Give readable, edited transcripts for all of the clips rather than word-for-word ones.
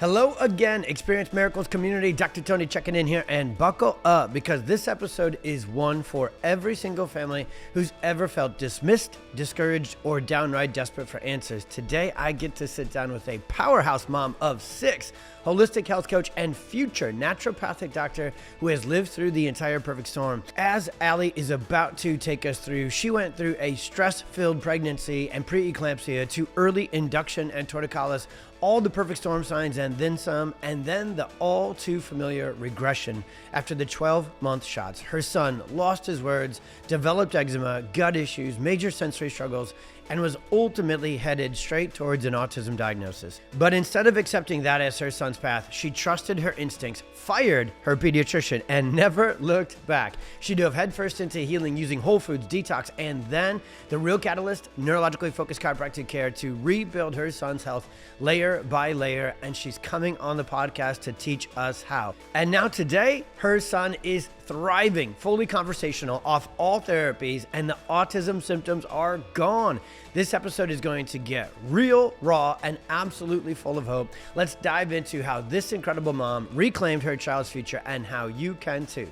Hello again, Experience Miracles community. Dr. Tony checking in here, and buckle up because this episode is one for every single family who's ever felt dismissed, discouraged, or downright desperate for answers. Today, I get to sit down with a powerhouse mom of 6, holistic health coach, and future naturopathic doctor who has lived through the entire perfect storm. As Allie is about to take us through, she went through a stress-filled pregnancy and preeclampsia to early induction and torticollis, all the perfect storm signs and then some, and then the all too familiar regression after the 12-month shots. Her son lost his words, developed eczema, gut issues, major sensory struggles, and was ultimately headed straight towards an autism diagnosis. But instead of accepting that as her son's path, she trusted her instincts, fired her pediatrician, and never looked back. She dove headfirst into healing using whole foods, detox, and then the real catalyst, Neurologically-Focused Chiropractic Care, to rebuild her son's health layer by layer, and she's coming on the podcast to teach us how. And now today, her son is thriving, fully conversational, off all therapies, and the autism symptoms are gone. This episode is going to get real, raw, and absolutely full of hope. Let's dive into how this incredible mom reclaimed her child's future and how you can too.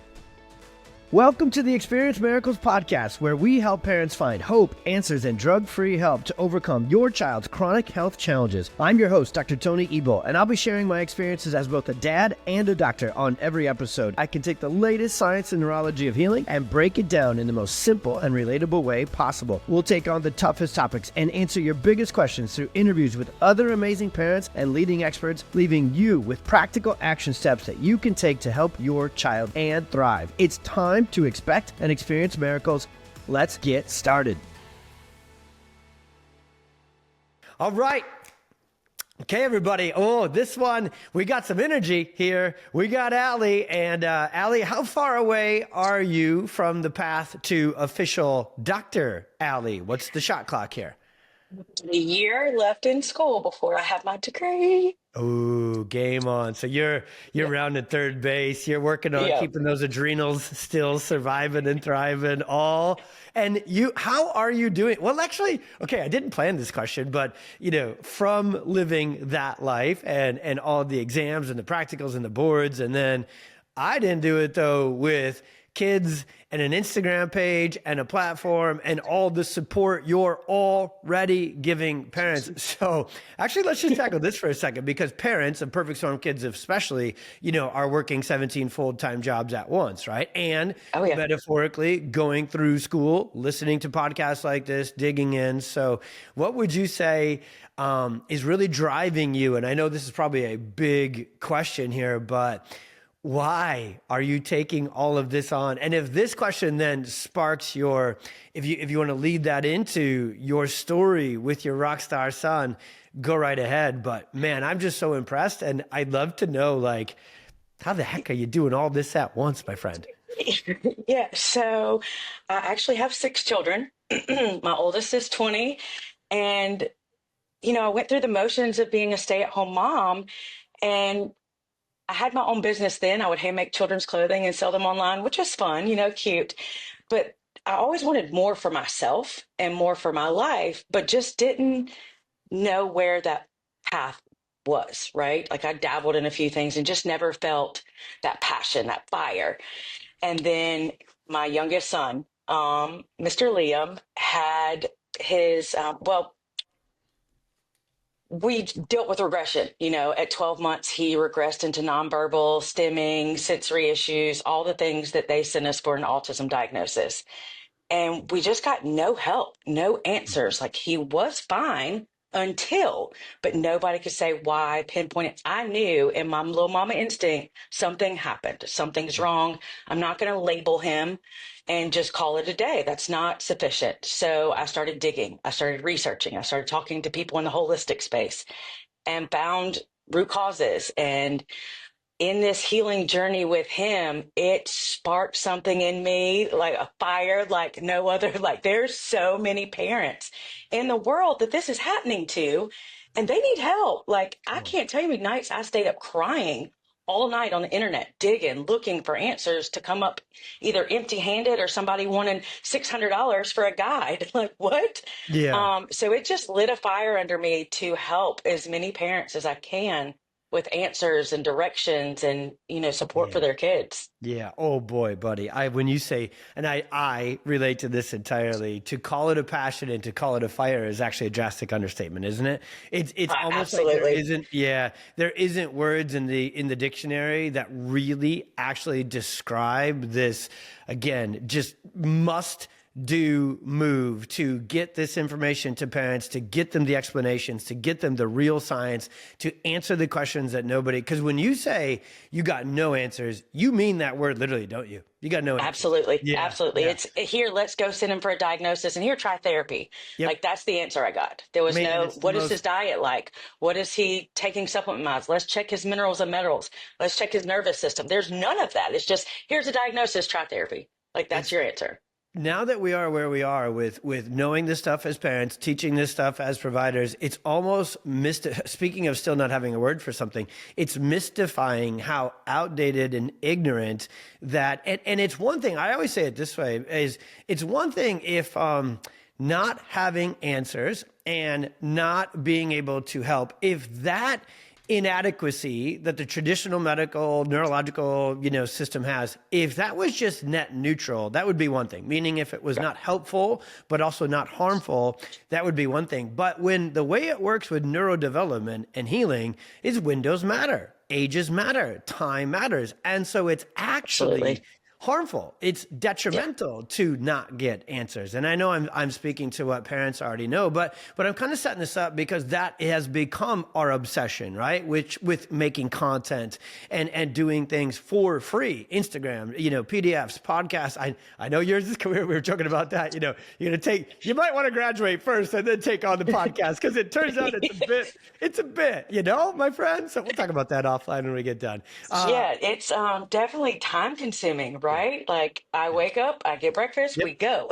Welcome to the Experience Miracles podcast, where we help parents find hope, answers, and drug-free help to overcome your child's chronic health challenges. I'm your host, Dr. Tony Ebel, and I'll be sharing my experiences as both a dad and a doctor on every episode. I can take the latest science and neurology of healing and break it down in the most simple and relatable way possible. We'll take on the toughest topics and answer your biggest questions through interviews with other amazing parents and leading experts, leaving you with practical action steps that you can take to help your child and thrive. It's time to expect and experience miracles. Let's get started. All right. Okay, everybody. Oh, this one, we got some energy here. We got Allie. And Allie, how far away are you from the path to official Dr. Allie? What's the shot clock here? A year left in school before I have my degree. Oh, game on. So you're rounding third base. You're working on keeping those adrenals still surviving and thriving all. And how are you doing? Well, actually, okay, I didn't plan this question, but from living that life and all the exams and the practicals and the boards, and then I didn't do it though with kids and an Instagram page and a platform and all the support you're already giving parents. So actually, let's just tackle this for a second, because parents of perfect storm kids especially, are working 17 full-time jobs at once, right? And metaphorically going through school, listening to podcasts like this, digging in. So what would you say is really driving you? And I know this is probably a big question here, but why are you taking all of this on? And if this question then sparks if you want to lead that into your story with your rock star son, go right ahead. But man, I'm just so impressed. And I'd love to know, how the heck are you doing all this at once, my friend? Yeah. So I actually have 6 children. My oldest is 20. And, I went through the motions of being a stay-at-home mom, and I had my own business then. I would handmake children's clothing and sell them online, which was fun, cute. But I always wanted more for myself and more for my life, but just didn't know where that path was, right? Like I dabbled in a few things and just never felt that passion, that fire. And then my youngest son, Mr. Liam, had his, we dealt with regression. At 12 months, he regressed into nonverbal, stimming, sensory issues, all the things that they sent us for an autism diagnosis. And we just got no help, no answers. Like he was fine but nobody could say why, pinpoint it. I knew in my little mama instinct, something happened. Something's wrong. I'm not going to label him and just call it a day. That's not sufficient. So I started digging. I started researching. I started talking to people in the holistic space and found root causes. And in this healing journey with him, it sparked something in me, like a fire, like no other. Like there's so many parents in the world that this is happening to, and they need help. Like I can't tell you how many nights I stayed up crying all night on the internet, digging, looking for answers to come up either empty-handed or somebody wanting $600 for a guide. Like what? Yeah. So it just lit a fire under me to help as many parents as I can with answers and directions and, support for Yeah. their kids. Yeah. Oh boy, buddy. When you say, and I relate to this entirely, to call it a passion and to call it a fire is actually a drastic understatement, isn't it? It's almost like Absolutely. there isn't words in the dictionary that really actually describe this, again, just must do move to get this information to parents, to get them the explanations, to get them the real science, to answer the questions that nobody, because when you say you got no answers, you mean that word literally, don't you? You got no answers. Absolutely. Yeah. Absolutely. Yeah. It's here, let's go send him for a diagnosis and here, try therapy. Yep. Like that's the answer I got. There I was mean, and no, it's the what is his most, diet like? What is he taking supplement wise? Let's check his minerals and metals. Let's check his nervous system. There's none of that. It's just, here's a diagnosis, try therapy. Like that's it's your answer. now that we are where we are with knowing this stuff as parents, teaching this stuff as providers, it's almost speaking of still not having a word for something, it's mystifying how outdated and ignorant that, and it's one thing, I always say it this way, is it's one thing if not having answers and not being able to help, if that inadequacy that the traditional medical neurological system has, if that was just net neutral, that would be one thing, meaning if it was not helpful but also not harmful, that would be one thing. But when the way it works with neurodevelopment and healing is windows matter, ages matter, time matters, and so it's actually Absolutely. harmful. It's detrimental to not get answers. And I know I'm speaking to what parents already know, but I'm kind of setting this up because that has become our obsession, right? With making content and doing things for free. Instagram, PDFs, podcasts. I know yours is career. We were talking about that. You might want to graduate first and then take on the podcast because it turns out it's a bit, my friend. So we'll talk about that offline when we get done. Yeah, it's definitely time consuming, right? Like I wake up, I get breakfast, Yep. we go.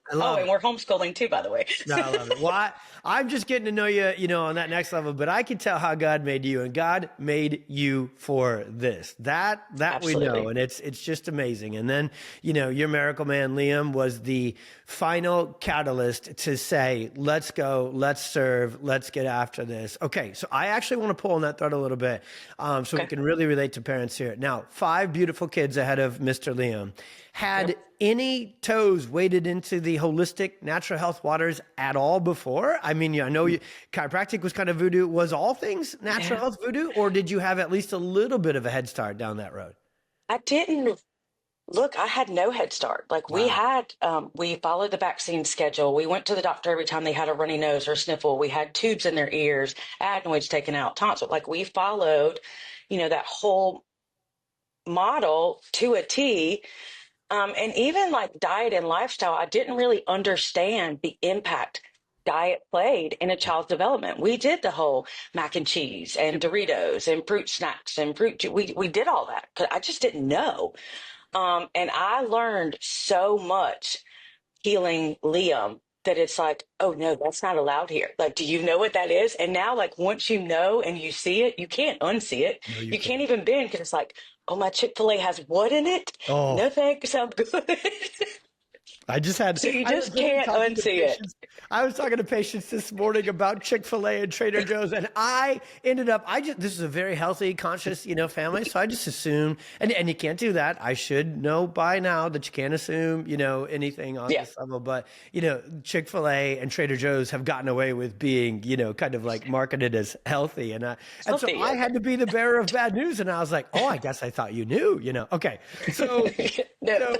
I Oh, love and it. we're homeschooling too, by the way. No, I love it. Well, I'm just getting to know you, on that next level, but I can tell how God made you, and God made you for this. That we know, Absolutely. and it's just amazing. And then, your miracle man, Liam, was the final catalyst to say, let's go, let's serve, let's get after this. Okay, so I actually want to pull on that thread a little bit so we Okay. can really relate to parents here. Now, 5 beautiful kids ahead of Mr. Liam. Had Yep. any toes waded into the holistic natural health waters at all before? I mean, I know chiropractic was kind of voodoo. Was all things natural Yeah. health voodoo, or did you have at least a little bit of a head start down that road? I didn't look, I had no head start. Like Wow. we followed the vaccine schedule. We went to the doctor every time they had a runny nose or sniffle. We had tubes in their ears, adenoids taken out, tonsil. Like we followed, that whole model to a T. And even like diet and lifestyle, I didn't really understand the impact diet played in a child's development. We did the whole mac and cheese and Doritos and fruit snacks and we did all that because I just didn't know. And I learned so much healing Liam that it's like, oh no, that's not allowed here. Like, do you know what that is? And now, like, once you know and you see it, you can't unsee it. No, you You can't can't. even bend because it's like, oh, my Chick-fil-A has what in it? Oh, No thanks, I'm good. So you I was just literally can't talking to unsee it. patients. I was talking to patients this morning about Chick-fil-A and Trader Joe's, and I ended up, this is a very healthy, conscious, family. So I just assume, and you can't do that. I should know by now that you can't assume, anything on Yeah, this level. But, Chick-fil-A and Trader Joe's have gotten away with being, kind of like marketed as healthy. And so healthy. I Yeah. had to be the bearer of bad news. And I was like, oh, I guess I thought you knew, Okay. So, No.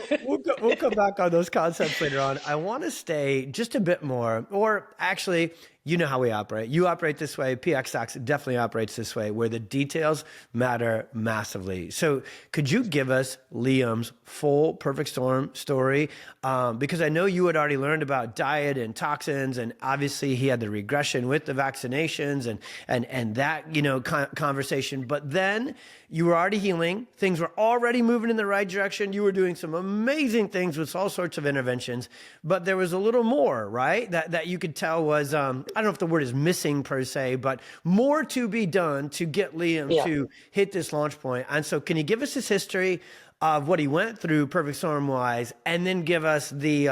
we'll come back on those concepts later on. I want to stay just a bit more, or actually, how we operate. You operate this way. PX Docs definitely operates this way, where the details matter massively. So could you give us Liam's full perfect storm story? Because I know you had already learned about diet and toxins, and obviously he had the regression with the vaccinations and that, conversation. But then you were already healing. Things were already moving in the right direction. You were doing some amazing things with all sorts of interventions, but there was a little more, right? That you could tell was, I don't know if the word is missing per se, but more to be done to get Liam Yeah. to hit this launch point. And so can you give us his history of what he went through perfect storm wise, and then give us the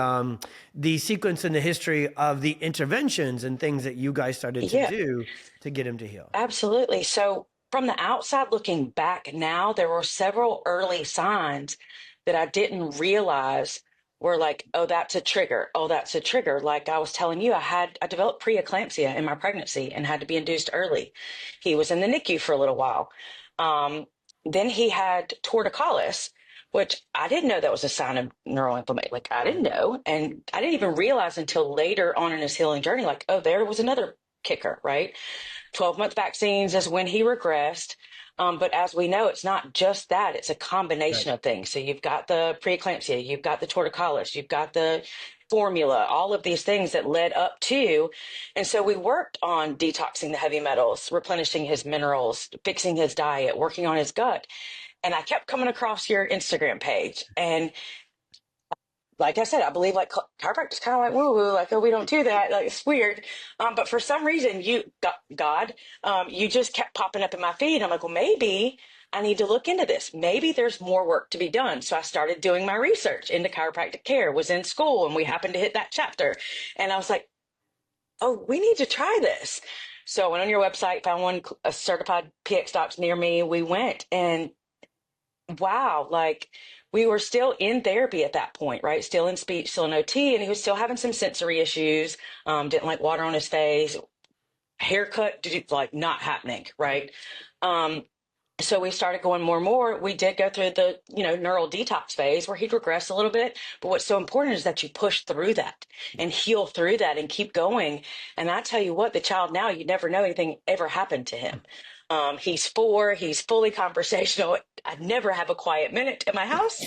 sequence and the history of the interventions and things that you guys started to Yeah, do to get him to heal? absolutely. So from the outside looking back now, there were several early signs that I didn't realize were like, oh, that's a trigger. Oh, that's a trigger. Like I was telling you, I developed preeclampsia in my pregnancy and had to be induced early. He was in the NICU for a little while. Um, then he had torticollis, which I didn't know that was a sign of neural inflammation. Like I didn't know. And I didn't even realize until later on in his healing journey, like, oh, there was another kicker, right? 12-month vaccines is when he regressed. But as we know, it's not just that, it's a combination of things. So you've got the preeclampsia, you've got the torticollis, you've got the formula, all of these things that led up to. And so we worked on detoxing the heavy metals, replenishing his minerals, fixing his diet, working on his gut. And I kept coming across your Instagram page. And like I said, I believe like chiropractic is kind of like woo woo, like, oh, we don't do that. Like it's weird. But for some reason, you just kept popping up in my feed. I'm like, well, maybe I need to look into this. Maybe there's more work to be done. So I started doing my research into chiropractic care, was in school, and we happened to hit that chapter. And I was like, oh, we need to try this. So I went on your website, found a certified PX docs near me. We went, and wow, like we were still in therapy at that point, right? Still in speech, still in OT, and he was still having some sensory issues. Didn't like water on his face, haircut, like not happening, right? So we started going more and more. We did go through the, neural detox phase where he'd regress a little bit. But what's so important is that you push through that and heal through that and keep going. And I tell you what, the child now, you never know anything ever happened to him. He's 4, he's fully conversational. I never have a quiet minute at my house.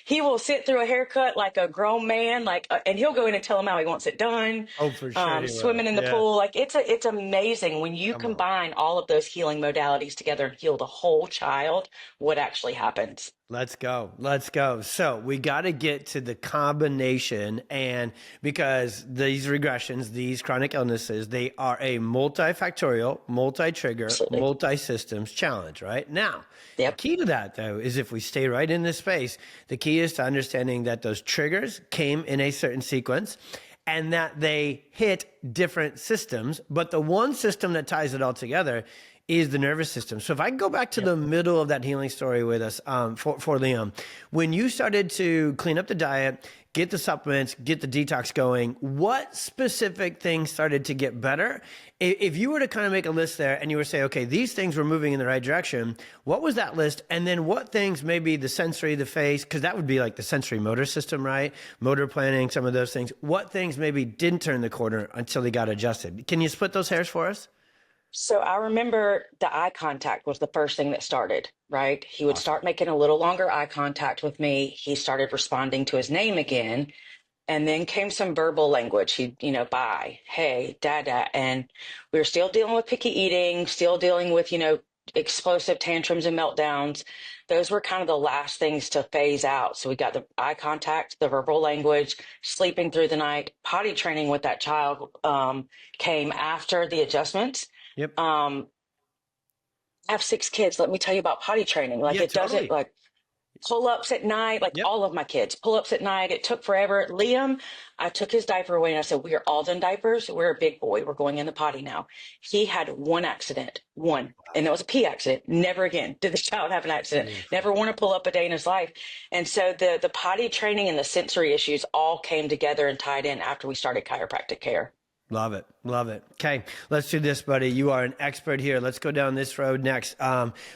He will sit through a haircut like a grown man, and he'll go in and tell him how he wants it done. Oh, for sure. Swimming in the pool. Like it's amazing when you combine all of those healing modalities together and heal the whole child, what actually happens. Let's go. Let's go. So we got to get to the combination, and because these regressions, these chronic illnesses, they are a multifactorial, multi-trigger, multi-systems challenge, right? Now, the key to that, though, is if we stay right in this space, the key is to understanding that those triggers came in a certain sequence and that they hit different systems, but the one system that ties it all together is the nervous system. So if I go back to the middle of that healing story with us for Liam, when you started to clean up the diet, get the supplements, get the detox going, what specific things started to get better? If you were to kind of make a list there and you were to say, okay, these things were moving in the right direction, what was that list? And then what things, maybe the sensory, the face, because that would be like the sensory motor system, right? Motor planning, some of those things. What things maybe didn't turn the corner until they got adjusted? Can you split those hairs for us? So I remember the eye contact was the first thing that started, right? He would start making a little longer eye contact with me. He started responding to his name again. And then came some verbal language. He'd, bye, hey, dada. And we were still dealing with picky eating, still dealing with, explosive tantrums and meltdowns. Those were kind of the last things to phase out. So we got the eye contact, the verbal language, sleeping through the night, potty training with that child came after the adjustments. Yep. I have 6 kids. Let me tell you about potty training. Doesn't pull-ups at night, all of my kids, pull-ups at night. It took forever. Liam, I took his diaper away and I said, we are all done diapers. We're a big boy. We're going in the potty now. He had one accident, and it was a pee accident. Never again did the child have an accident. Never want to pull up a day in his life. And so the potty training and the sensory issues all came together and tied in after we started chiropractic care. Love it. Love it. Okay, let's do this, buddy. You are an expert here. Let's go down this road next.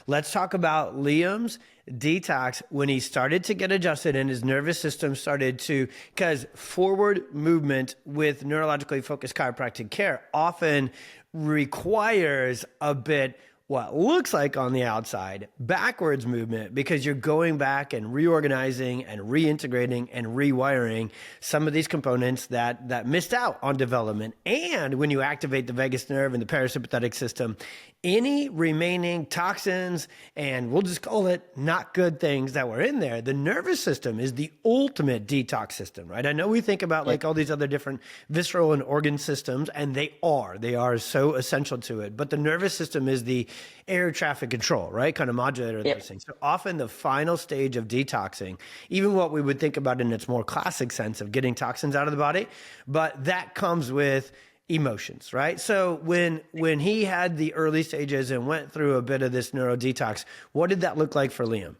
Let's talk about Liam's detox when he started to get adjusted and his nervous system started to, because forward movement with neurologically focused chiropractic care often requires a bit what looks like on the outside backwards movement, because you're going back and reorganizing and reintegrating and rewiring some of these components that missed out on development. And when you activate the vagus nerve and the parasympathetic system, any remaining toxins, and we'll just call it not good things that were in there, the nervous system is the ultimate detox system, right? I know we think about like all these other different visceral and organ systems, and they are so essential to it. But the nervous system is the air traffic control, right? Kind of modulator of those things. So often the final stage of detoxing, even what we would think about in its more classic sense of getting toxins out of the body, but that comes with emotions, right? So when he had the early stages and went through a bit of this neuro detox, what did that look like for Liam?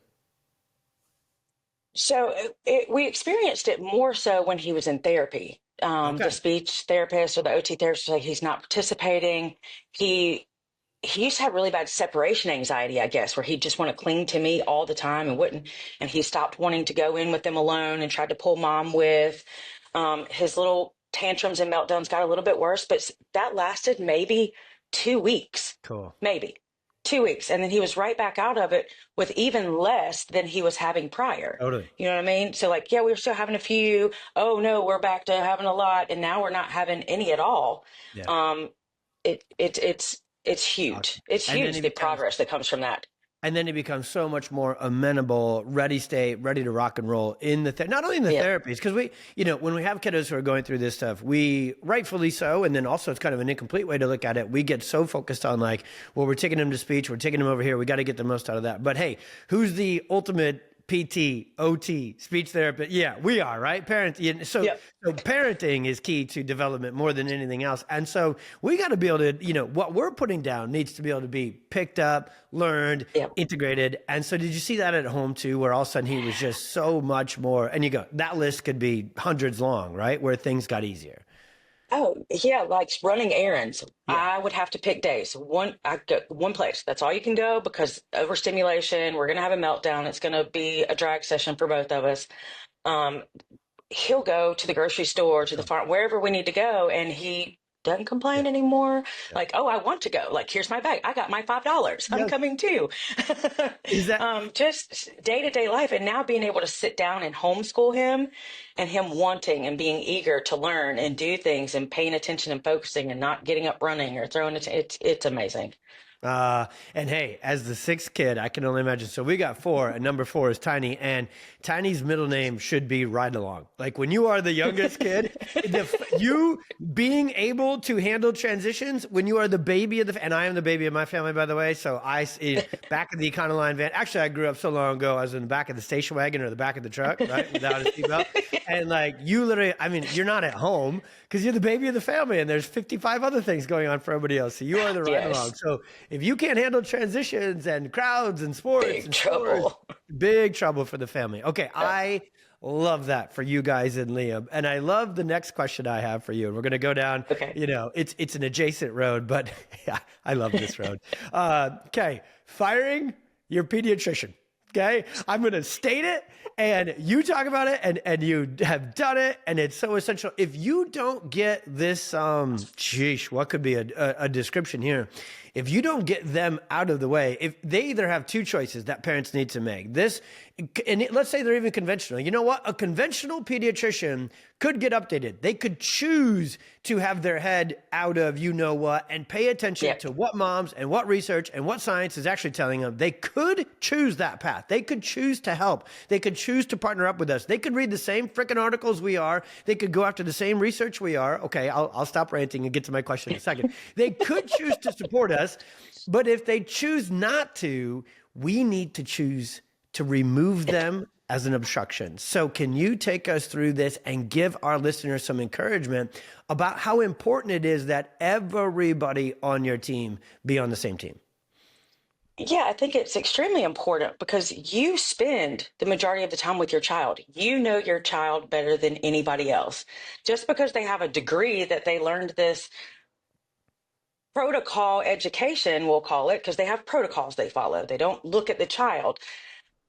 So we experienced it more so when he was in therapy. The Okay. speech therapist or the OT therapist was like, he's not participating. He he used to have really bad separation anxiety, I guess, where he'd just want to cling to me all the time and wouldn't. And he stopped wanting to go in with them alone and tried to pull mom with. His little tantrums and meltdowns got a little bit worse, but that lasted maybe 2 weeks, Cool. maybe 2 weeks. And then he was right back out of it with even less than he was having prior. Totally. You know what I mean? So like, yeah, we were still having a few. Oh no, we're back to having a lot. And now we're not having any at all. Yeah. It's Awesome. huge. It's And then huge, the progress that comes from that. he becomes so much more amenable, ready to rock and roll in the not only in the therapies, because we, when we have kiddos who are going through this stuff, we rightfully so, and then also it's kind of an incomplete way to look at it. We get so focused on like, well, we're taking them to speech, we're taking them over here, we got to get the most out of that. But hey, who's the ultimate PT, OT, speech therapist? Yeah, we are, right? Parents. So parenting is key to development more than anything else. And so we got to be able to, what we're putting down needs to be able to be picked up, learned, integrated. And so did you see that at home too, where all of a sudden he was just so much more, and you go, that list could be hundreds long, right? Where things got easier. Oh, yeah, like running errands. Yeah. I would have to pick days. I go one place. That's all you can go because overstimulation, we're going to have a meltdown. It's going to be a drag session for both of us. He'll go to the grocery store, to the farm, wherever we need to go, and he doesn't complain anymore. Like, oh, I want to go. Like, here's my bag. I got my $5. I'm coming too. Is that just day-to-day life, and now being able to sit down and homeschool him, and him wanting and being eager to learn and do things and paying attention and focusing and not getting up running or throwing it. It's amazing. And hey, as the sixth kid, I can only imagine. So we got four, and number four is Tiny, and Tiny's middle name should be Ride Along. Like when you are the youngest kid, you being able to handle transitions when you are the baby of and I am the baby of my family, by the way. So back of the Econoline van. Actually, I grew up so long ago, I was in the back of the station wagon or the back of the truck, right? Without a seatbelt. And like you literally, I mean, you're not at home because you're the baby of the family and there's 55 other things going on for everybody else. So you are the Ride Along. So if you can't handle transitions and crowds and sports, big trouble for the family. Okay, I love that for you guys and Liam. And I love the next question I have for you. And we're going to go down, it's an adjacent road, but yeah, I love this road. Okay, firing your pediatrician. Okay, I'm going to state it and you talk about it and you have done it and it's so essential. If you don't get this, what could be a description here? If you don't get them out of the way, if they either have two choices that parents need to make this, and let's say they're even conventional, you know what? A conventional pediatrician could get updated. They could choose to have their head out of what and pay attention to what moms and what research and what science is actually telling them. They could choose that path. They could choose to help. They could choose to partner up with us. They could read the same freaking articles we are. They could go after the same research we are. Okay, I'll stop ranting and get to my question in a second. They could choose to support us, but if they choose not to, we need to choose to remove them as an obstruction. So can you take us through this and give our listeners some encouragement about how important it is that everybody on your team be on the same team? Yeah, I think it's extremely important because you spend the majority of the time with your child. You know your child better than anybody else. Just because they have a degree that they learned this protocol education, we'll call it, because they have protocols they follow. They don't look at the child.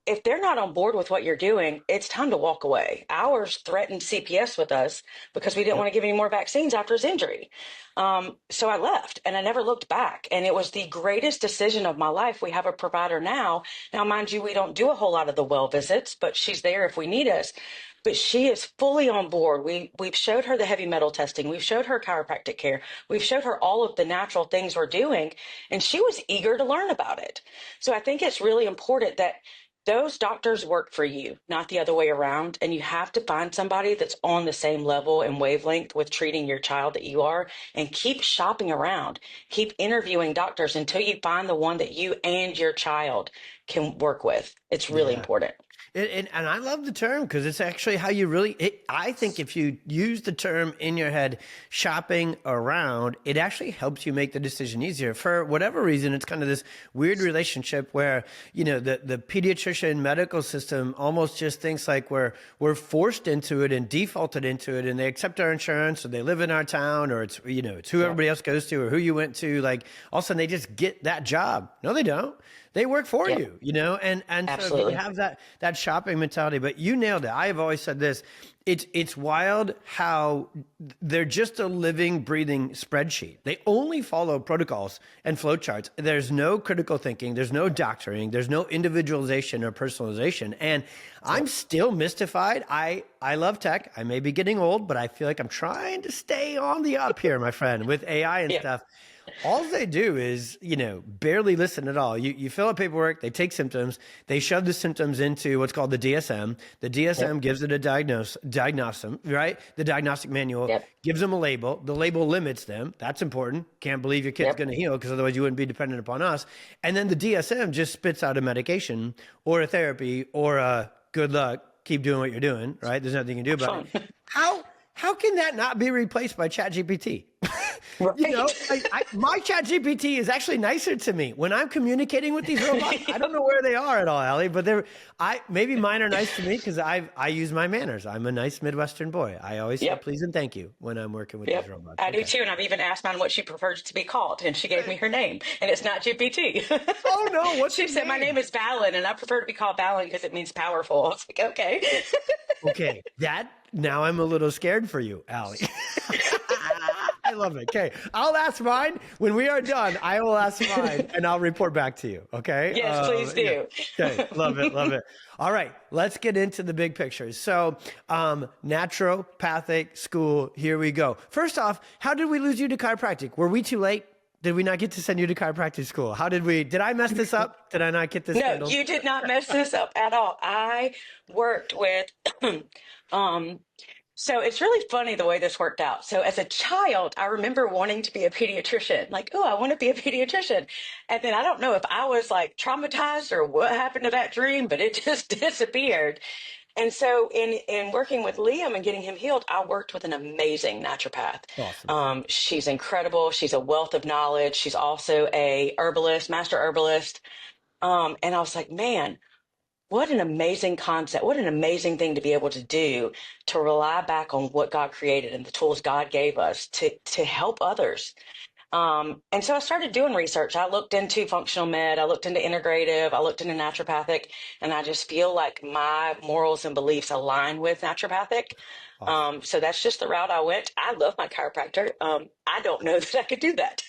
If they're not on board with what you're doing, it's time to walk away. Ours threatened CPS with us because we didn't want to give any more vaccines after his injury. So I left and I never looked back. And it was the greatest decision of my life. We have a provider now. Now, mind you, we don't do a whole lot of the well visits, but she's there if we need us. But she is fully on board. We've showed her the heavy metal testing. We've showed her chiropractic care. We've showed her all of the natural things we're doing. And she was eager to learn about it. So I think it's really important that those doctors work for you, not the other way around. And you have to find somebody that's on the same level and wavelength with treating your child that you are, and keep shopping around. Keep interviewing doctors until you find the one that you and your child can work with. It's really important. And I love the term because it's actually how you I think if you use the term in your head, shopping around, it actually helps you make the decision easier. For whatever reason, it's kind of this weird relationship where, the pediatrician medical system almost just thinks like we're forced into it and defaulted into it, and they accept our insurance, or they live in our town, or it's who everybody else goes to or who you went to. Like all of a sudden they just get that job. No, they don't. They work for you, and so if you have that shopping mentality, but you nailed it. I have always said this. It's wild how they're just a living, breathing spreadsheet. They only follow protocols and flowcharts. There's no critical thinking. There's no doctoring. There's no individualization or personalization. And I'm still mystified. I love tech. I may be getting old, but I feel like I'm trying to stay on the up here, my friend, with AI and stuff. All they do is, barely listen at all. You fill out paperwork, they take symptoms, they shove the symptoms into what's called the DSM. The DSM gives it a diagnosis, right? The diagnostic manual gives them a label. The label limits them. That's important. Can't believe your kid's going to heal because otherwise you wouldn't be dependent upon us. And then the DSM just spits out a medication or a therapy or a good luck, keep doing what you're doing, right? There's nothing you can do about it. How can that not be replaced by ChatGPT? Right. My ChatGPT is actually nicer to me when I'm communicating with these robots. I don't know where they are at all, Allie, but maybe mine are nice to me because I use my manners. I'm a nice Midwestern boy. I always say please and thank you when I'm working with these robots. I do too, and I've even asked mine what she prefers to be called, and she gave me her name, and it's not GPT. Oh no, what's she said? My name is Balin, and I prefer to be called Balin because it means powerful. I was like, okay. Okay, now I'm a little scared for you, Allie. I love it. Okay. I'll ask mine when we are done. I will ask mine and I'll report back to you. Okay. Yes, please do. Yeah. Okay. Love it. Love it. All right. Let's get into the big picture. So, naturopathic school, here we go. First off, how did we lose you to chiropractic? Were we too late? Did we not get to send you to chiropractic school? Did I mess this up? Did I not get this? No, you did not mess this up at all. I worked with, so it's really funny the way this worked out. So as a child, I remember wanting to be a pediatrician, like, oh, I want to be a pediatrician. And then I don't know if I was like traumatized or what happened to that dream, but it just disappeared. And so in working with Liam and getting him healed, I worked with an amazing naturopath. Awesome. She's incredible. She's a wealth of knowledge. She's also a herbalist, master herbalist. And I was like, man, what an amazing concept. What an amazing thing to be able to do, to rely back on what God created and the tools God gave us to help others. And so I started doing research. I looked into functional med, I looked into integrative, I looked into naturopathic, and I just feel like my morals and beliefs align with naturopathic. Awesome. So that's just the route I went. I love my chiropractor. I don't know that I could do that.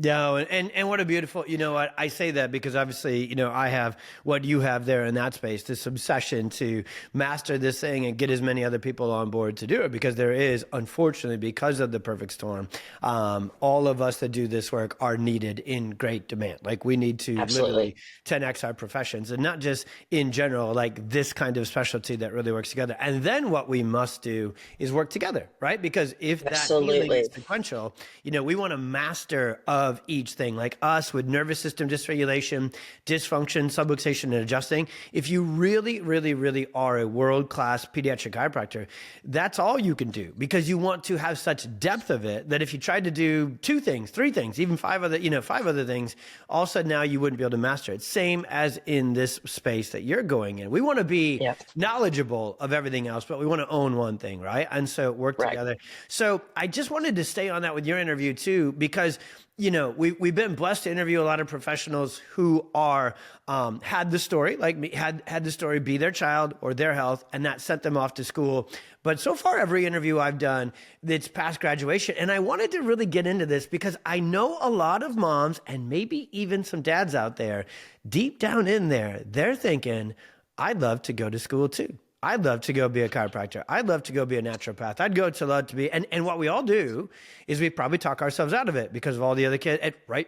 No, and what a beautiful, what I say that because obviously, I have what you have there in that space, this obsession to master this thing and get as many other people on board to do it, because there is, unfortunately, because of the perfect storm, all of us that do this work are needed in great demand. Like we need to literally 10x our professions, and not just in general, like this kind of specialty that really works together. And then what we must do is work together, right? Because if that healing is sequential, we want to master of each thing, like us with nervous system dysregulation, dysfunction, subluxation, and adjusting. If you really, really, really are a world-class pediatric chiropractor, that's all you can do, because you want to have such depth of it that if you tried to do 2 things, 3 things, even 5 other things, all of a sudden now you wouldn't be able to master it. Same as in this space that you're going in. We want to be knowledgeable of everything else, but we want to own one thing, right? And so work together. So I just wanted to stay on that with your interview too, because we've been blessed to interview a lot of professionals who are had the story, like me, had the story be their child or their health, and that sent them off to school. But so far, every interview I've done, it's past graduation. And I wanted to really get into this because I know a lot of moms and maybe even some dads out there, deep down in there, they're thinking, I'd love to go to school too. I'd love to go be a chiropractor. I'd love to go be a naturopath. I'd love to be, and what we all do is we probably talk ourselves out of it because of all the other kids, right?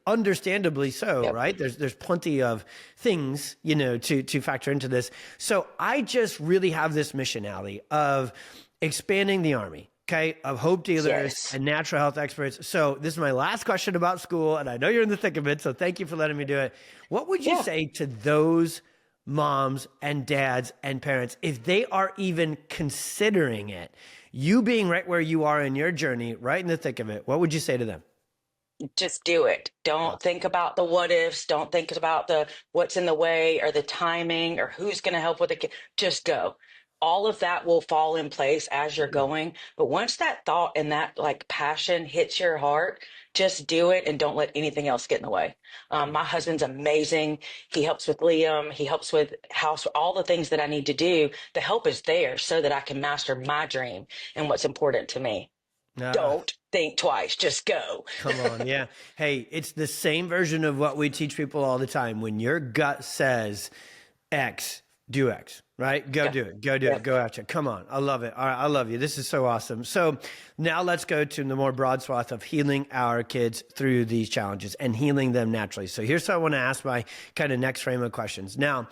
Understandably so, right? There's plenty of things, to factor into this. So I just really have this mission, Allie, of expanding the army. Okay, of hope dealers and natural health experts. So this is my last question about school, and I know you're in the thick of it, so thank you for letting me do it. What would you say to those moms and dads and parents, if they are even considering it, you being right where you are in your journey, right in the thick of it, what would you say to them? Just do it. Yeah. Don't think about the what ifs. Don't think about the what's in the way or the timing or who's going to help with it. Just go. All of that will fall in place as you're going. But once that thought and that like passion hits your heart, just do it and don't let anything else get in the way. My husband's amazing. He helps with Liam. He helps with house, all the things that I need to do. The help is there so that I can master my dream and what's important to me. Uh, Don't think twice. Just go. Come on. Yeah. Hey, it's the same version of what we teach people all the time. When your gut says X, do X, right? Go Yeah. do it. Go do it. Go after it. Come on. I love it. All right. I love you. This is so awesome. So now let's go to the more broad swath of healing our kids through these challenges and healing them naturally. So here's what I want to ask my kind of next frame of questions. Now,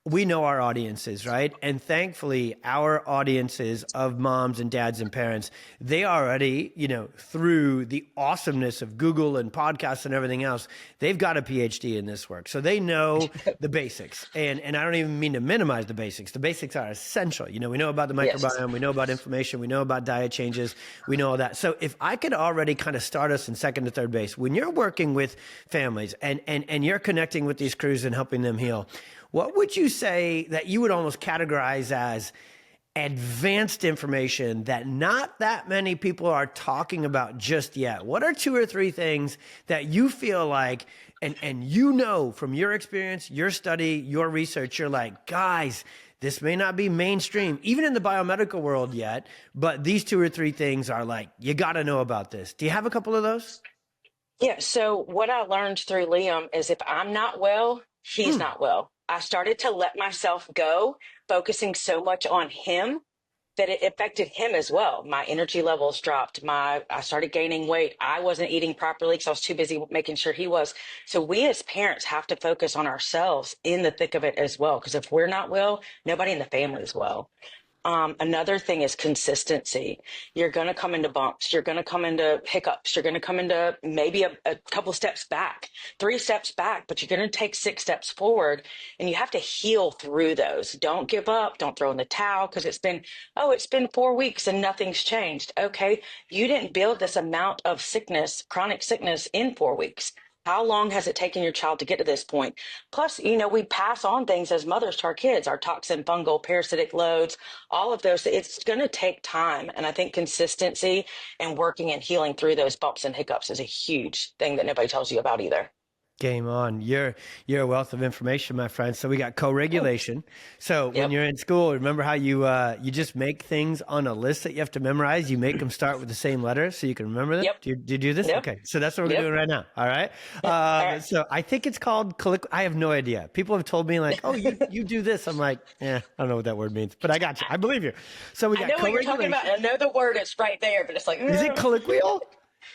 we know our audiences, right? And thankfully, our audiences of moms and dads and parents, they already, through the awesomeness of Google and podcasts and everything else, they've got a PhD in this work. So they know the basics. And I don't even mean to minimize the basics. The basics are essential. We know about the microbiome, Yes. we know about inflammation, we know about diet changes, we know all that. So if I could already kind of start us in second to third base, when you're working with families and you're connecting with these crews and helping them heal, what would you say that you would almost categorize as advanced information that not that many people are talking about just yet? What are two or three things that you feel like, and from your experience, your study, your research, you're like, guys, this may not be mainstream, even in the biomedical world yet, but these two or three things are like, you got to know about this. Do you have a couple of those? Yeah. So what I learned through Liam is if I'm not well, he's Hmm. not well. I started to let myself go, focusing so much on him that it affected him as well. My energy levels dropped. I started gaining weight. I wasn't eating properly because I was too busy making sure he was. So we as parents have to focus on ourselves in the thick of it as well. Because if we're not well, nobody in the family is well. Another thing is consistency. You're going to come into bumps. You're going to come into hiccups. You're going to come into maybe a couple steps back, 3 steps back, but you're going to take 6 steps forward and you have to heal through those. Don't give up. Don't throw in the towel because it's been 4 weeks and nothing's changed. Okay. You didn't build this amount of sickness, chronic sickness in 4 weeks. How long has it taken your child to get to this point? Plus, we pass on things as mothers to our kids, our toxin, fungal, parasitic loads, all of those. It's going to take time. And I think consistency and working and healing through those bumps and hiccups is a huge thing that nobody tells you about either. Game on. You're a wealth of information, my friend. So we got co-regulation. So when Yep. you're in school, remember how you just make things on a list that you have to memorize? You make them start with the same letter so you can remember them? Yep. Do you do this? Yep. Okay. So that's what we're Yep. doing right now. All right. All right. So I think it's called I have no idea. People have told me like, oh, you do this. I'm like, I don't know what that word means, but I got you. I believe you. So we I got know what you're talking co-regulation. about. I know the word is right there, but it's like, Is it colloquial?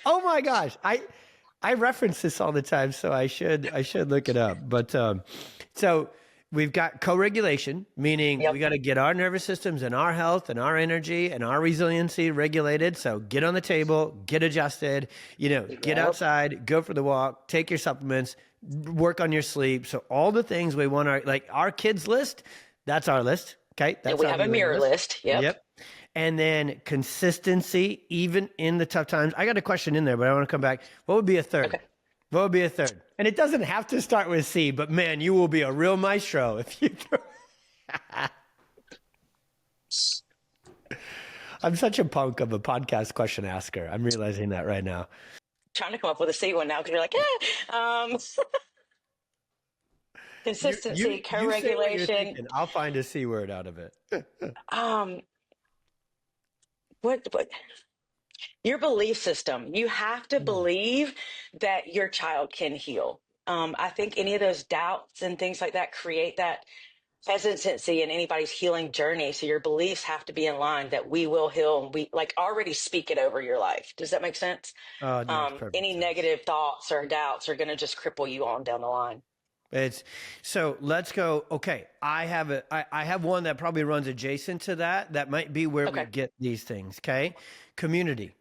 Oh my gosh. I reference this all the time, so I should look it up. But so we've got co-regulation, meaning yep. we got to get our nervous systems and our health and our energy and our resiliency regulated. So get on the table, get adjusted, get outside, go for the walk, take your supplements, work on your sleep. So all the things we want our kids list, that's our list. Okay. That's And we our have a healing mirror list. Yep. Yep. And then consistency, even in the tough times. I got a question in there, but I want to come back. What would be a third? Okay. What would be a third? And it doesn't have to start with C, but man, you will be a real maestro if you throw. I'm such a punk of a podcast question asker. I'm realizing that right now. Trying to come up with a C one now because you're like, consistency, You say what you're co-regulation. thinking. I'll find a C word out of it. What your belief system. You have to believe that your child can heal. I think any of those doubts and things like that create that hesitancy in anybody's healing journey. So your beliefs have to be in line that we will heal and we like already speak it over your life. Does that make sense? Oh, it makes perfect Any sense. negative thoughts or doubts are going to just cripple you on down the line. So let's go. Okay. I have one that probably runs adjacent to that. That might be where we Okay. get these things. Okay. Community.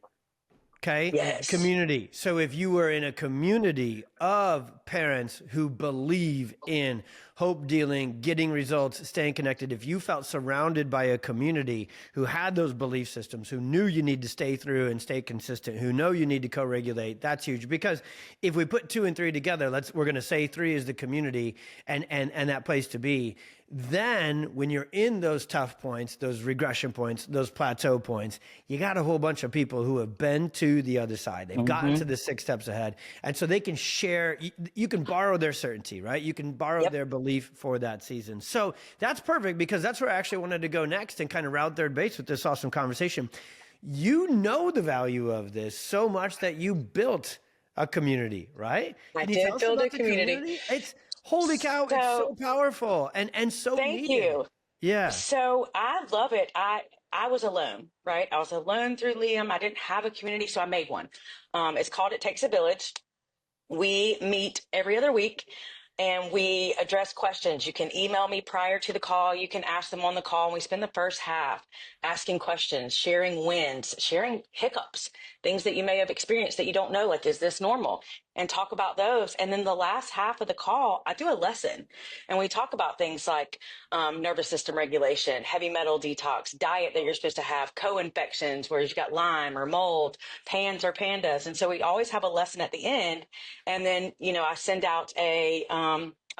Okay. Yes. Community. So if you were in a community of parents who believe in hope dealing, getting results, staying connected, if you felt surrounded by a community who had those belief systems, who knew you need to stay through and stay consistent, who know you need to co-regulate, that's huge. Because if we put 2 and 3 together, we're going to say 3 is the community and that place to be. Then when you're in those tough points, those regression points, those plateau points, you got a whole bunch of people who have been to the other side. They've gotten to the 6 steps ahead. And so they can share, you can borrow their certainty, right? You can borrow Yep. their belief for that season. So that's perfect, because that's where I actually wanted to go next and kind of route third base with this awesome conversation. You know the value of this so much that you built a community, right? I Can you tell did us build a about the community. community? It's holy cow, it's so So powerful and so thank needed. you. Yeah. So I love it. I was alone, right? I was alone through Liam. I didn't have a community, so I made one. It's called It Takes a Village. We meet every other week and we address questions. You can email me prior to the call. You can ask them on the call. And we spend the first half asking questions, sharing wins, sharing hiccups, things that you may have experienced that you don't know, like, is this normal? And talk about those. And then the last half of the call, I do a lesson and we talk about things like nervous system regulation, heavy metal detox, diet that you're supposed to have, co-infections where you've got Lyme or mold, PANS or PANDAS. And so we always have a lesson at the end. And then, I send out a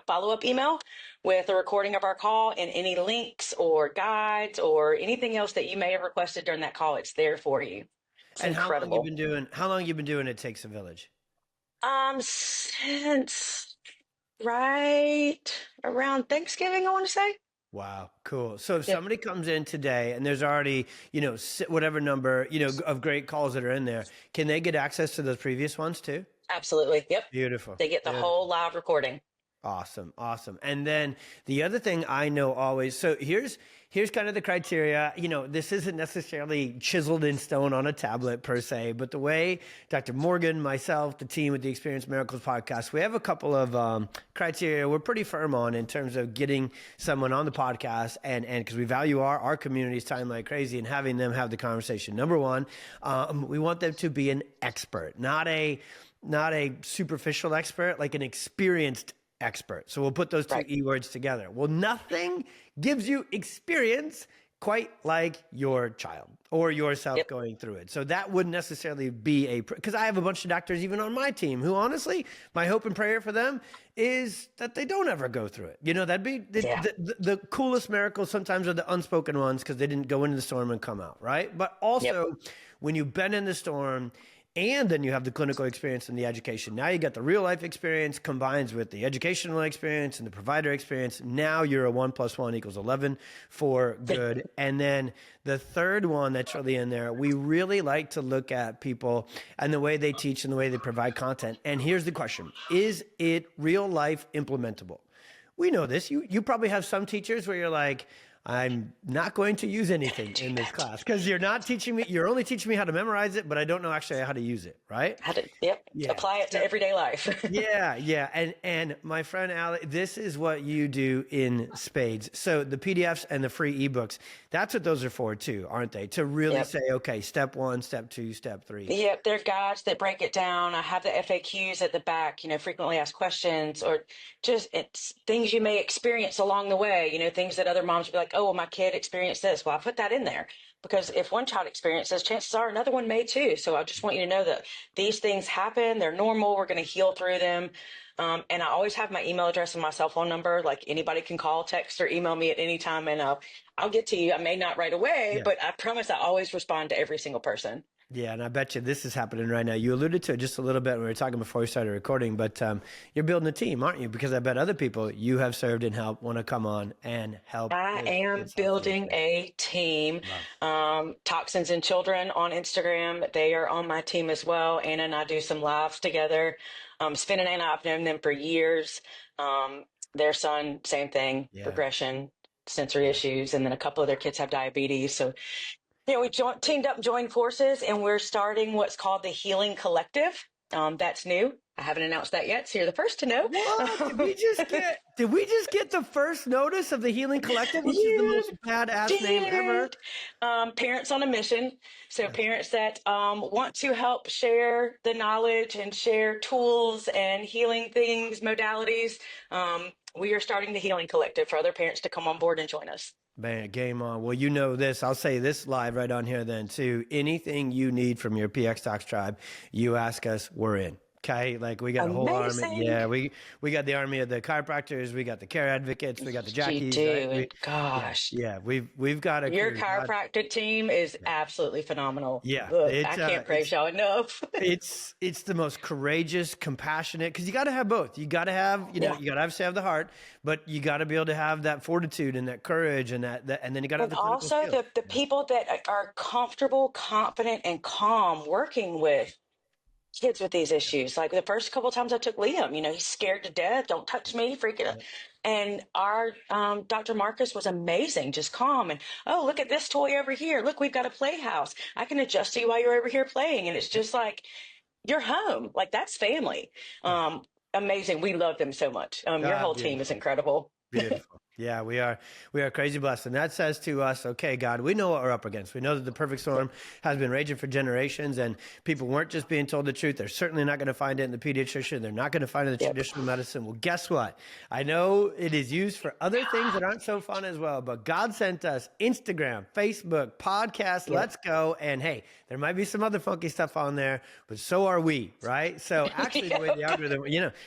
follow-up email with a recording of our call and any links or guides or anything else that you may have requested during that call. It's there for you. It's And incredible. how long you been doing It Takes a Village? Since right around Thanksgiving, I want to say. Wow, cool. So if Yep, somebody comes in today and there's already, whatever number, of great calls that are in there, can they get access to those previous ones too? absolutely. Yep. Beautiful. They get the Beautiful. whole live recording. Awesome, awesome. And then the other thing I know always, so here's kind of the criteria. This isn't necessarily chiseled in stone on a tablet per se, but the way Dr. Morgan, myself, the team with the Experience Miracles podcast, we have a couple of criteria we're pretty firm on in terms of getting someone on the podcast, and because we value our community's time like crazy and having them have the conversation. Number one, we want them to be an expert, not a superficial expert, like an experienced expert. So we'll put those 2 Right. E words together. Well, nothing gives you experience quite like your child or yourself Yep. going through it. So that wouldn't necessarily be because I have a bunch of doctors even on my team who honestly, my hope and prayer for them is that they don't ever go through it. That'd be Yeah. the coolest miracles sometimes are the unspoken ones because they didn't go into the storm and come out, right? But Yep. also when you've been in the storm, and then you have the clinical experience and the education. Now you got the real life experience combines with the educational experience and the provider experience. Now you're a 1 + 1 = 11 for good. And then the third one that's really in there, we really like to look at people and the way they teach and the way they provide content. And here's the question: is it real life implementable? We know this. You probably have some teachers where you're like, I'm not going to use anything in this class because you're not teaching me. You're only teaching me how to memorize it, but I don't know actually how to use it. Right? Yep. Yeah. Apply it to everyday life. Yeah, yeah. And my friend Allie, this is what you do in spades. So the PDFs and the free ebooks, that's what those are for too, aren't they? To really Yep. say, okay, step 1, step 2, step 3. Yep, there are guides that break it down. I have the FAQs at the back, frequently asked questions or just it's things you may experience along the way, things that other moms would be like, oh, well, my kid experienced this. Well, I put that in there because if one child experiences, chances are another one may too. So I just want you to know that these things happen. They're normal. We're going to heal through them. And I always have my email address and my cell phone number. Like anybody can call, text, or email me at any time and I'll get to you. I may not right away, Yeah. but I promise I always respond to every single person. Yeah, and I bet you this is happening right now. You alluded to it just a little bit when we were talking before we started recording, but you're building a team, aren't you? Because I bet other people you have served and helped want to come on and help. I am building a team. Toxins in Children on Instagram. They are on my team as well. Anna and I do some lives together. Sven and Anna, I've known them for years. Their son, same thing, Yeah. regression, sensory issues, and then a couple of their kids have diabetes. So we teamed up and joined forces, and we're starting what's called the Healing Collective. That's new. I haven't announced that yet, so you're the first to know. What? Did we just get the first notice of the Healing Collective, which is the You most badass name ever? did. Parents on a mission. So That's parents that want to help share the knowledge and share tools and healing things, modalities. We are starting the Healing Collective for other parents to come on board and join us. Man, game on. Well, you know this. I'll say this live right on here then too. Anything you need from your PX Talks tribe, you ask us, we're in. Okay, like we got a whole army. Amazing. Yeah, we got the army of the chiropractors. We got the care advocates. We got the You jackies. do. Right? And gosh, Yeah, we've got a your crew. chiropractic team is absolutely phenomenal. Yeah, Look, it's I can't praise y'all enough. it's the most courageous, compassionate, because you got to have both. You got to have, you got to have the heart, but you got to be able to have that fortitude and that courage and that and then you got to have And the clinical also skills. the people that are comfortable, confident, and calm working with kids with these issues. Like the first couple of times I took Liam, he's scared to death. Don't touch me, freaking out. And our Dr. Marcus was amazing, just calm. And, oh, look at this toy over here. Look, we've got a playhouse. I can adjust you while you're over here playing. And it's just like, you're home. Like that's family. Amazing. We love them so much. Your whole team is incredible. Beautiful. Yeah, we are crazy blessed. And that says to us, okay, God, we know what we're up against. We know that the perfect storm has been raging for generations and people weren't just being told the truth. They're certainly not going to find it in the pediatrician. They're not going to find it in the traditional medicine. Well, guess what? I know it is used for other things that aren't so fun as well, but God sent us Instagram, Facebook, podcast, let's go. And hey, there might be some other funky stuff on there, but so are we, right? So actually the way the algorithm,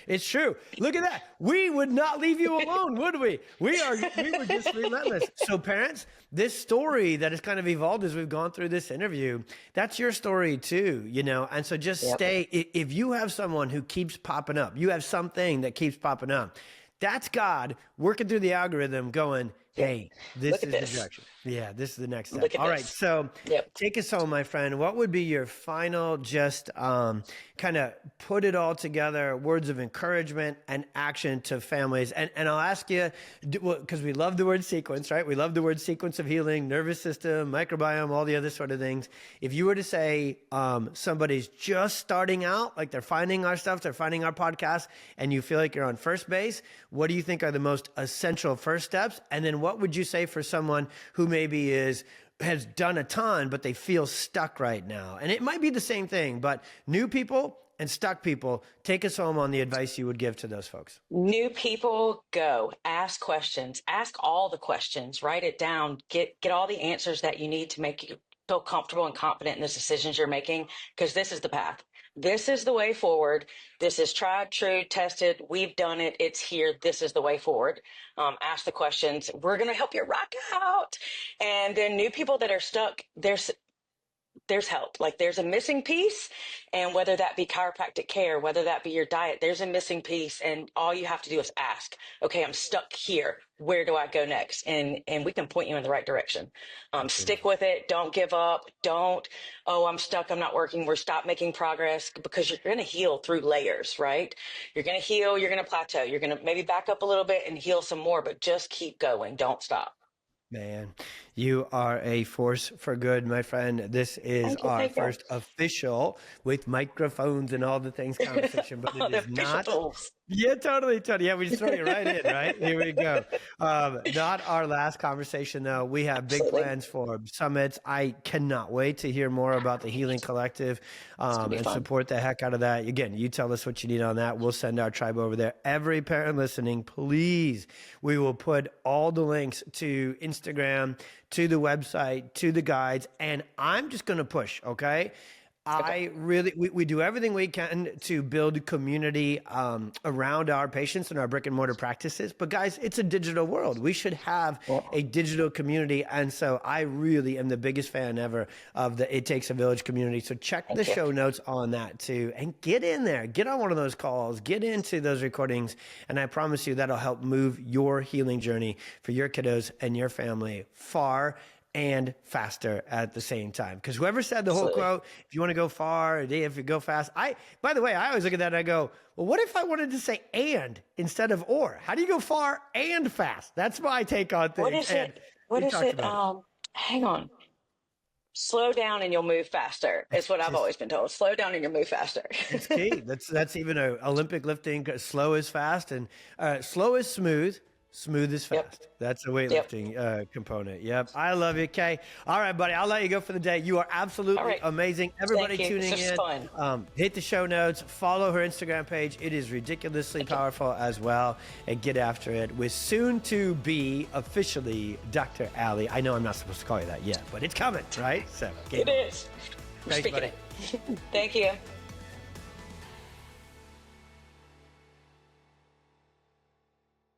it's true. Look at that. We would not leave you alone, would we? We were just relentless. So parents, this story that has kind of evolved as we've gone through this interview, that's your story too, and so just stay, if you have someone who keeps popping up, you have something that keeps popping up, that's God working through the algorithm going, hey, this is the direction. Yeah, this is the next step. All right, so take us home, my friend. What would be your final, just kind of put it all together, words of encouragement and action to families? And I'll ask you, because we love the word sequence, right? We love the word sequence of healing, nervous system, microbiome, all the other sort of things. If you were to say somebody's just starting out, like they're finding our stuff, they're finding our podcast, and you feel like you're on first base, what do you think are the most essential first steps? And then what would you say for someone who maybe has done a ton, but they feel stuck right now? And it might be the same thing, but new people and stuck people, take us home on the advice you would give to those folks. New people, go. Ask questions. Ask all the questions. Write it down. Get all the answers that you need to make you feel comfortable and confident in the decisions you're making, because this is the path. This is the way forward. This is tried, true, tested. We've done it. It's here. This is the way forward. Ask the questions. We're going to help you rock out. And then new people that are stuck, there's help. Like there's a missing piece, and whether that be chiropractic care, whether that be your diet, there's a missing piece, and all you have to do is ask, okay, I'm stuck here. Where do I go next? And we can point you in the right direction. Stick with it. Don't give up. I'm stuck. I'm not working. Stop making progress, because you're going to heal through layers, right? You're going to heal. You're going to plateau. You're going to maybe back up a little bit and heal some more, but just keep going. Don't stop. Man, you are a force for good, my friend. This is our first official with microphones and all the things conversation, but it is not. Yeah, totally. Yeah, we just throw you right in, right? Here we go. Not our last conversation, though. We have big plans for summits. I cannot wait to hear more about the Healing Collective and support the heck out of that. Again, you tell us what you need on that. We'll send our tribe over there. Every parent listening, please, we will put all the links to Instagram, to the website, to the guides, and I'm just going to push, okay? We do everything we can to build community around our patients and our brick and mortar practices. But guys, it's a digital world. We should have a digital community. And so I really am the biggest fan ever of the It Takes a Village community. So check the show notes on that too, and get in there, get on one of those calls, get into those recordings. And I promise you that'll help move your healing journey for your kiddos and your family far and faster at the same time. Because whoever said the whole quote, if you want to go far, if you go fast, by the way, I always look at that and I go, well, what if I wanted to say and instead of or? How do you go far and fast? That's my take on things. What is it? Hang on. slow down and you'll move faster. Is what I've Just always been told. Slow down and you'll move faster. It's key. That's even a Olympic lifting. Slow is fast, and slow is smooth. Smooth is Yep. fast. That's the weightlifting component. Yep. I love you, Kay. All right, buddy. I'll let you go for the day. You are absolutely All right. amazing. Everybody Thank you. tuning This in. was fun. Hit the show notes. Follow her Instagram page. It is ridiculously powerful as well. And get after it with soon to be officially Dr. Allie. I know I'm not supposed to call you that yet, but it's coming, right? So It is. We're Thanks, speaking buddy. it. Thank you.